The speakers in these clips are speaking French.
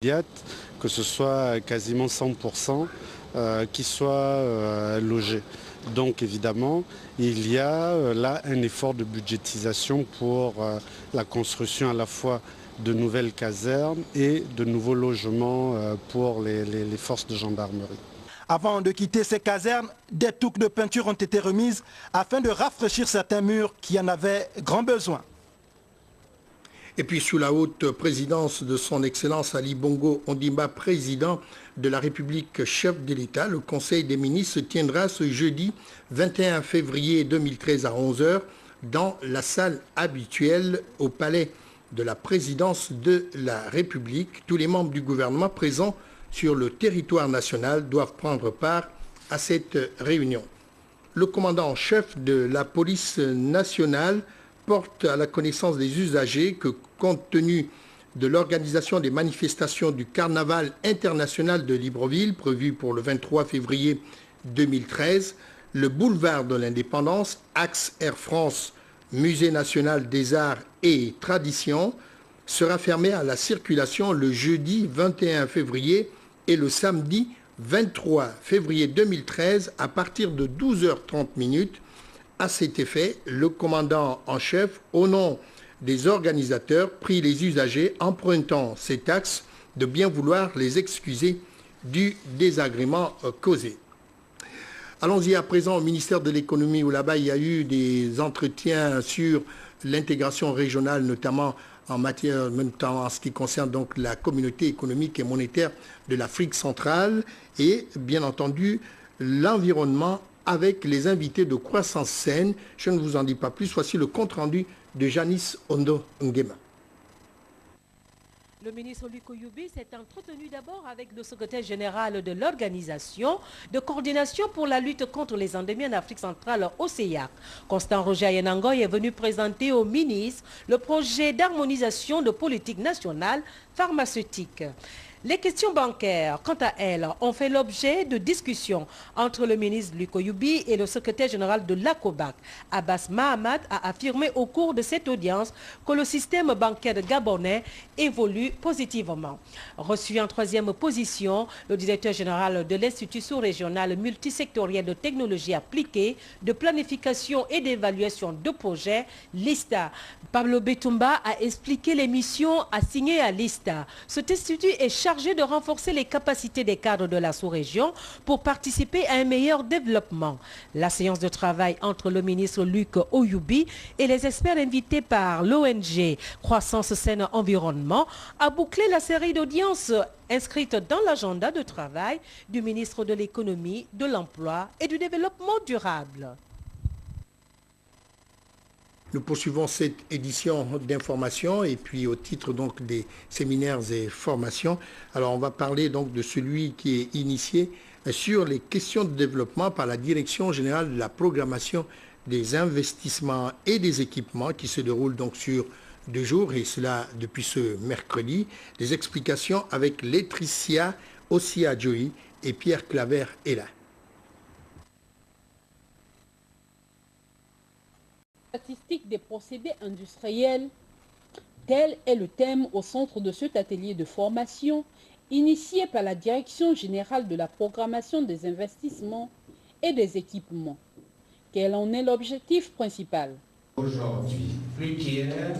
Que ce soit quasiment 100% qui soient logés. Donc évidemment, il y a là un effort de budgétisation pour la construction à la fois de nouvelles casernes et de nouveaux logements pour les forces de gendarmerie. Avant de quitter ces casernes, des touques de peinture ont été remises afin de rafraîchir certains murs qui en avaient grand besoin. Et puis sous la haute présidence de son Excellence Ali Bongo Ondimba, président de la République, chef de l'État, le Conseil des ministres se tiendra ce jeudi 21 février 2013 à 11 h dans la salle habituelle au palais de la présidence de la République. Tous les membres du gouvernement présents sur le territoire national doivent prendre part à cette réunion. Le commandant en chef de la police nationale porte à la connaissance des usagers que, compte tenu de l'organisation des manifestations du Carnaval international de Libreville, prévu pour le 23 février 2013, le boulevard de l'Indépendance, axe Air France, Musée national des arts et traditions, sera fermé à la circulation le jeudi 21 février et le samedi 23 février 2013 à partir de 12h30. À cet effet, le commandant en chef, au nom des organisateurs, prie les usagers empruntant ces taxes de bien vouloir les excuser du désagrément causé. Allons-y à présent au ministère de l'économie où là-bas il y a eu des entretiens sur l'intégration régionale, notamment en matière, même temps en ce qui concerne donc la communauté économique et monétaire de l'Afrique centrale et bien entendu l'environnement avec les invités de Croissance Saine. Je ne vous en dis pas plus. Voici le compte-rendu de Janice Ondo Ngema. Le ministre Luc Oyubi s'est entretenu d'abord avec le secrétaire général de l'Organisation de coordination pour la lutte contre les endémies en Afrique centrale, OCEAC. Constant Roger Ayenangoy est venu présenter au ministre le projet d'harmonisation de politique nationale pharmaceutique. Les questions bancaires, quant à elles, ont fait l'objet de discussions entre le ministre Luc Oyubi et le secrétaire général de l'ACOBAC. Abbas Mahamad a affirmé au cours de cette audience que le système bancaire gabonais évolue positivement. Reçu en troisième position, le directeur général de l'Institut sous-régional multisectoriel de technologie appliquée, de planification et d'évaluation de projets, l'ISTA. Pablo Betumba a expliqué les missions assignées à l'ISTA. Cet institut est chargé de renforcer les capacités des cadres de la sous-région pour participer à un meilleur développement. La séance de travail entre le ministre Luc Oyubi et les experts invités par l'ONG Croissance Saine Environnement a bouclé la série d'audiences inscrites dans l'agenda de travail du ministre de l'Économie, de l'Emploi et du Développement durable. Nous poursuivons cette édition d'information et puis au titre donc des séminaires et formations. Alors on va parler donc de celui qui est initié sur les questions de développement par la Direction générale de la programmation des investissements et des équipements qui se déroule donc sur 2 jours et cela depuis ce mercredi. Des explications avec Laetitia Ossia-Joy et Pierre Claver est là. Statistique des procédés industriels, tel est le thème au centre de cet atelier de formation initié par la Direction générale de la programmation des investissements et des équipements. Quel en est l'objectif principal? Aujourd'hui, plus qu'hier,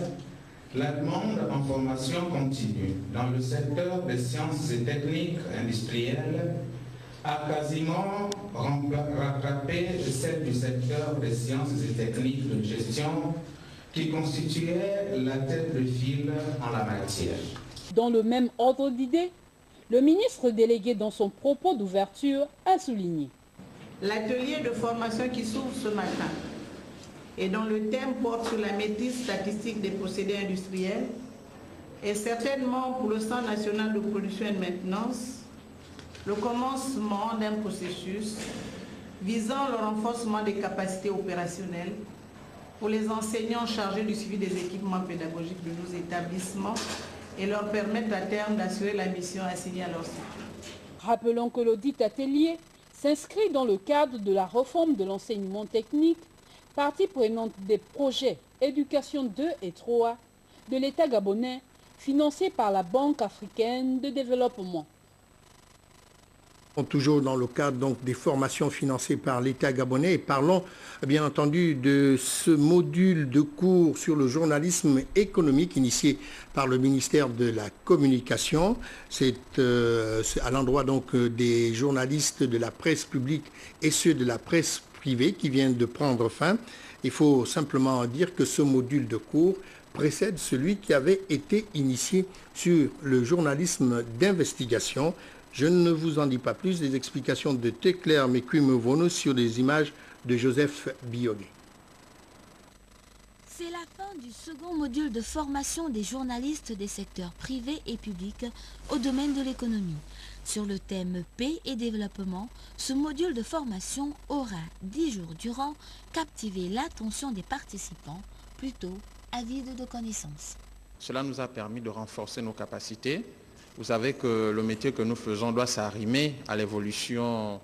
la demande en formation continue dans le secteur des sciences et techniques industrielles a quasiment rattrapé celle du secteur des sciences et techniques de gestion qui constituait la tête de file en la matière. Dans le même ordre d'idées, le ministre délégué dans son propos d'ouverture a souligné. L'atelier de formation qui s'ouvre ce matin et dont le thème porte sur la maîtrise statistique des procédés industriels est certainement pour le Centre national de production et de maintenance le commencement d'un processus visant le renforcement des capacités opérationnelles pour les enseignants chargés du suivi des équipements pédagogiques de nos établissements et leur permettre à terme d'assurer la mission assignée à leur structure. Rappelons que l'audit atelier s'inscrit dans le cadre de la réforme de l'enseignement technique, partie prenante des projets éducation 2 et 3 de l'État gabonais financé par la Banque africaine de développement. Toujours dans le cadre donc, des formations financées par l'État gabonais et parlons bien entendu de ce module de cours sur le journalisme économique initié par le ministère de la Communication. C'est à l'endroit donc des journalistes de la presse publique et ceux de la presse privée qui viennent de prendre fin. Il faut simplement dire que ce module de cours précède celui qui avait été initié sur le journalisme d'investigation. Je ne vous en dis pas plus, des explications de Teclair Mekumevono sur des images de Joseph Biogué. C'est la fin du second module de formation des journalistes des secteurs privés et publics au domaine de l'économie. Sur le thème paix et développement, ce module de formation aura 10 jours durant captivé l'attention des participants, plutôt avides de connaissances. Cela nous a permis de renforcer nos capacités. Vous savez que le métier que nous faisons doit s'arrimer à l'évolution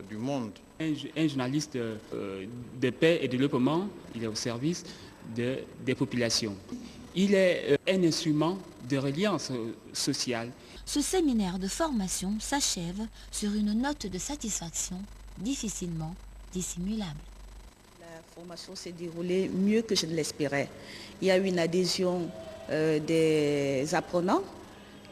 du monde. Un journaliste de paix et de développement, il est au service des populations. Il est un instrument de reliance sociale. Ce séminaire de formation s'achève sur une note de satisfaction difficilement dissimulable. La formation s'est déroulée mieux que je ne l'espérais. Il y a eu une adhésion des apprenants.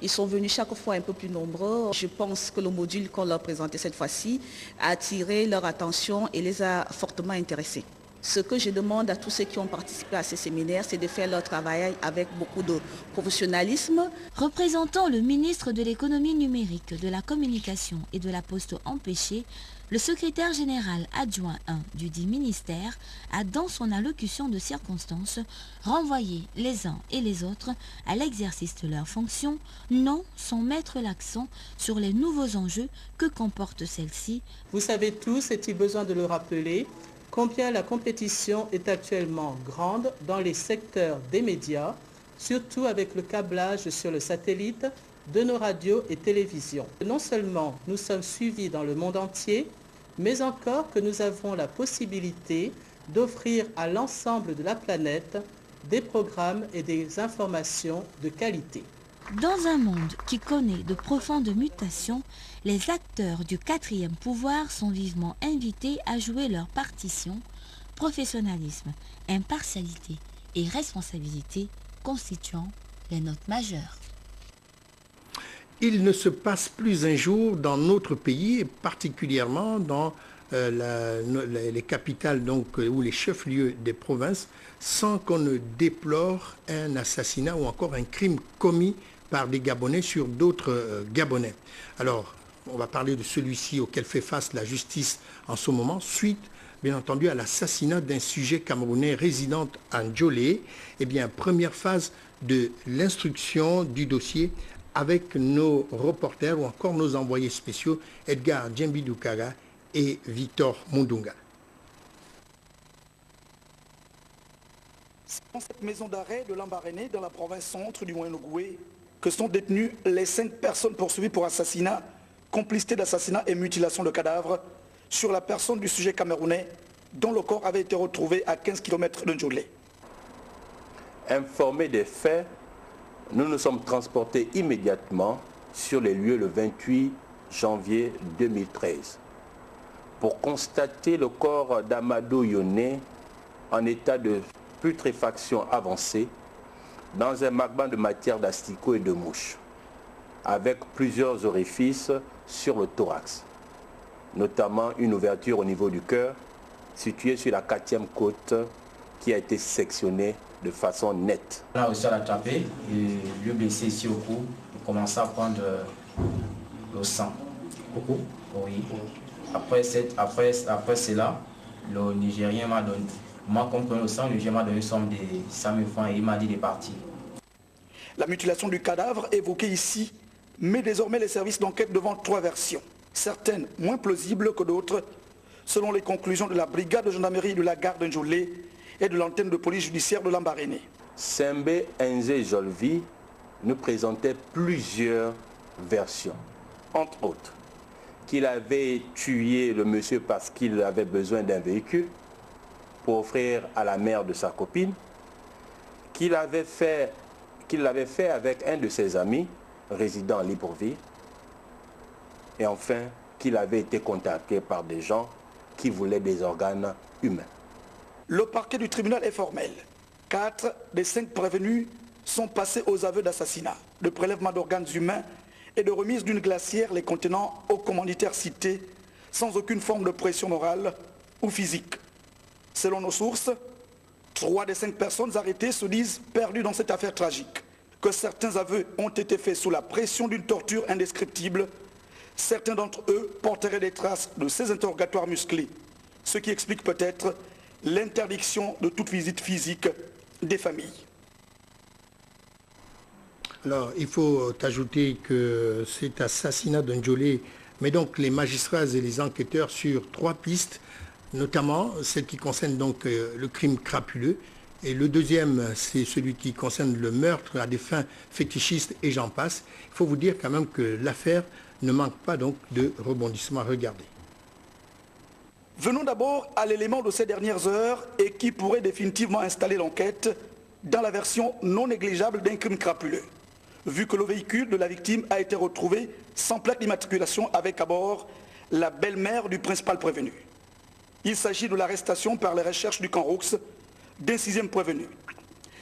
Ils sont venus chaque fois un peu plus nombreux. Je pense que le module qu'on leur présentait cette fois-ci a attiré leur attention et les a fortement intéressés. Ce que je demande à tous ceux qui ont participé à ces séminaires, c'est de faire leur travail avec beaucoup de professionnalisme. Représentant le ministre de l'économie numérique, de la communication et de la poste empêchée, le secrétaire général adjoint 1 du dit ministère a, dans son allocution de circonstance, renvoyé les uns et les autres à l'exercice de leurs fonctions, non sans mettre l'accent sur les nouveaux enjeux que comporte celle-ci. Vous savez tous, est-il besoin de le rappeler, combien la compétition est actuellement grande dans les secteurs des médias, surtout avec le câblage sur le satellite de nos radios et télévisions. Non seulement nous sommes suivis dans le monde entier, mais encore que nous avons la possibilité d'offrir à l'ensemble de la planète des programmes et des informations de qualité. Dans un monde qui connaît de profondes mutations, les acteurs du quatrième pouvoir sont vivement invités à jouer leur partition. Professionnalisme, impartialité et responsabilité constituant les notes majeures. Il ne se passe plus un jour dans notre pays, et particulièrement dans les capitales donc, ou les chefs-lieux des provinces, sans qu'on ne déplore un assassinat ou encore un crime commis par des Gabonais sur d'autres Gabonais. Alors, on va parler de celui-ci auquel fait face la justice en ce moment, suite, bien entendu, à l'assassinat d'un sujet camerounais résident à Ndjolé. Eh bien, première phase de l'instruction du dossier avec nos reporters ou encore nos envoyés spéciaux, Edgar Djembi-Doukaga et Victor Mundunga. C'est dans cette maison d'arrêt de Lambaréné, dans la province centre du Moyen-Ogooué, que sont détenues les 5 personnes poursuivies pour assassinat, complicité d'assassinat et mutilation de cadavres sur la personne du sujet camerounais dont le corps avait été retrouvé à 15 km de Ndjolé. Informés des faits, nous nous sommes transportés immédiatement sur les lieux le 28 janvier 2013 pour constater le corps d'Amadou Yoné en état de putréfaction avancée dans un magma de matière d'asticot et de mouche, avec plusieurs orifices sur le thorax, notamment une ouverture au niveau du cœur située sur la 4e côte qui a été sectionnée de façon nette. On a réussi à l'attraper et lui blessé ici au cou, il commençait à prendre le sang. Au cou? Oui. Après cela, le Nigérien m'a donné, moi comme le sang, le Nigérien m'a donné une somme de 100 000 francs et il m'a dit de partir. La mutilation du cadavre évoquée ici met désormais les services d'enquête devant 3 versions, certaines moins plausibles que d'autres, selon les conclusions de la brigade de gendarmerie de la gare de Ndjolé et de l'antenne de police judiciaire de Lambaréné. Sembe Nze Jolvi nous présentait plusieurs versions, entre autres qu'il avait tué le monsieur parce qu'il avait besoin d'un véhicule pour offrir à la mère de sa copine, qu'il avait fait qu'il l'avait fait avec un de ses amis résidant à Libreville, et enfin qu'il avait été contacté par des gens qui voulaient des organes humains. Le parquet du tribunal est formel. 4 des 5 prévenus sont passés aux aveux d'assassinat, de prélèvement d'organes humains et de remise d'une glacière les contenant aux commanditaires cités sans aucune forme de pression morale ou physique. Selon nos sources, 3 des 5 personnes arrêtées se disent perdues dans cette affaire tragique, que certains aveux ont été faits sous la pression d'une torture indescriptible. Certains d'entre eux porteraient des traces de ces interrogatoires musclés, ce qui explique peut-être l'interdiction de toute visite physique des familles. Alors, il faut ajouter que cet assassinat d'Ndjolé met donc les magistrats et les enquêteurs sur 3 pistes, notamment celle qui concerne donc le crime crapuleux. Et le deuxième, c'est celui qui concerne le meurtre à des fins fétichistes et j'en passe. Il faut vous dire quand même que l'affaire ne manque pas donc de rebondissements. Regardez. Venons d'abord à l'élément de ces dernières heures et qui pourrait définitivement installer l'enquête dans la version non négligeable d'un crime crapuleux, vu que le véhicule de la victime a été retrouvé sans plaque d'immatriculation avec à bord la belle-mère du principal prévenu. Il s'agit de l'arrestation par les recherches du camp Roux d'un 6e prévenu.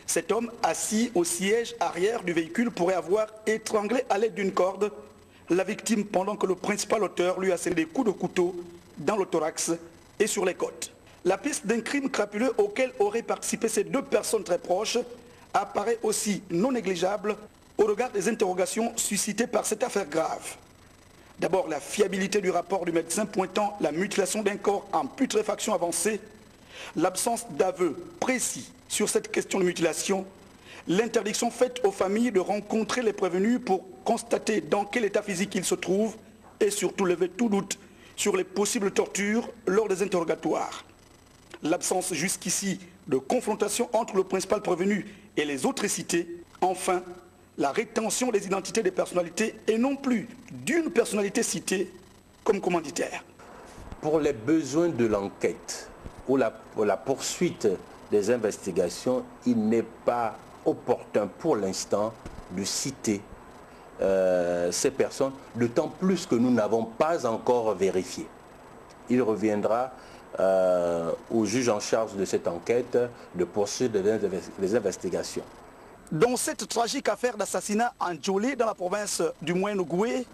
Cet homme, assis au siège arrière du véhicule, pourrait avoir étranglé à l'aide d'une corde la victime pendant que le principal auteur lui a scellé des coups de couteau dans le thorax et sur les côtes. La piste d'un crime crapuleux auquel auraient participé ces 2 personnes très proches apparaît aussi non négligeable au regard des interrogations suscitées par cette affaire grave. D'abord, la fiabilité du rapport du médecin pointant la mutilation d'un corps en putréfaction avancée, l'absence d'aveu précis sur cette question de mutilation, l'interdiction faite aux familles de rencontrer les prévenus pour constater dans quel état physique ils se trouvent et surtout lever tout doute sur les possibles tortures lors des interrogatoires. L'absence jusqu'ici de confrontation entre le principal prévenu et les autres cités. Enfin, la rétention des identités des personnalités et non plus d'une personnalité citée comme commanditaire. Pour les besoins de l'enquête ou la poursuite des investigations, il n'est pas opportun pour l'instant de citer ces personnes, d'autant plus que nous n'avons pas encore vérifié. Il reviendra au juge en charge de cette enquête de poursuivre les investigations. Dans cette tragique affaire d'assassinat en Ndjolé dans la province du Moyen-Ogooué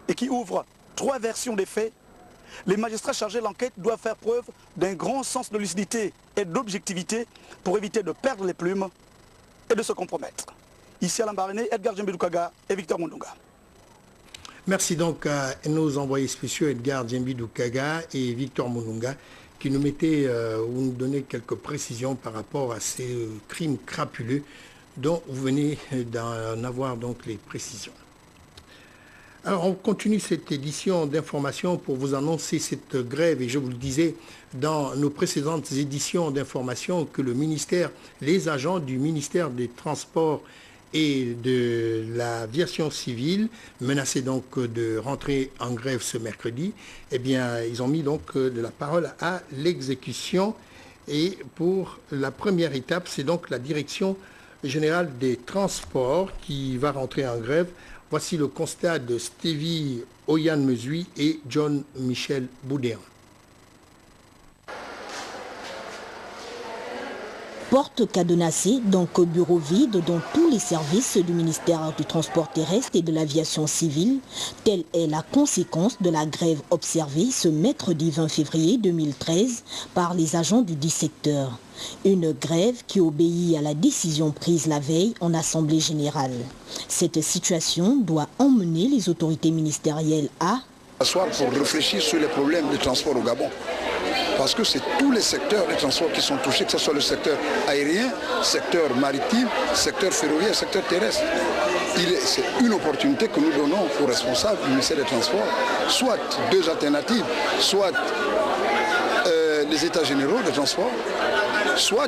et qui ouvre 3 versions des faits, les magistrats chargés de l'enquête doivent faire preuve d'un grand sens de lucidité et d'objectivité pour éviter de perdre les plumes et de se compromettre. Ici à Lambaréné, Edgar Djembidoukaga et Victor Moununga. Merci donc à nos envoyés spéciaux Edgar Djembidoukaga et Victor Moununga qui nous mettaient ou nous donnaient quelques précisions par rapport à ces crimes crapuleux dont vous venez d'en avoir donc les précisions. Alors on continue cette édition d'information pour vous annoncer cette grève et je vous le disais dans nos précédentes éditions d'information que les agents du ministère des Transports et de l'aviation civile menaçaient donc de rentrer en grève ce mercredi. Eh bien ils ont mis donc de la parole à l'exécution et pour la première étape c'est donc la direction générale des transports qui va rentrer en grève. Voici le constat de Stevie Oyan-Mesui et John Michel Boudéan. Porte cadenassée, donc bureau vide dans tous les services du ministère du Transport terrestre et de l'aviation civile, telle est la conséquence de la grève observée ce mercredi 20 février 2013 par les agents du 10 secteur. Une grève qui obéit à la décision prise la veille en Assemblée générale. Cette situation doit emmener les autorités ministérielles à s'asseoir pour réfléchir sur les problèmes de transport au Gabon. Parce que c'est tous les secteurs de transport qui sont touchés, que ce soit le secteur aérien, secteur maritime, secteur ferroviaire, secteur terrestre. C'est une opportunité que nous donnons aux responsables du ministère des Transports, soit 2 alternatives, soit les états généraux de transport, soit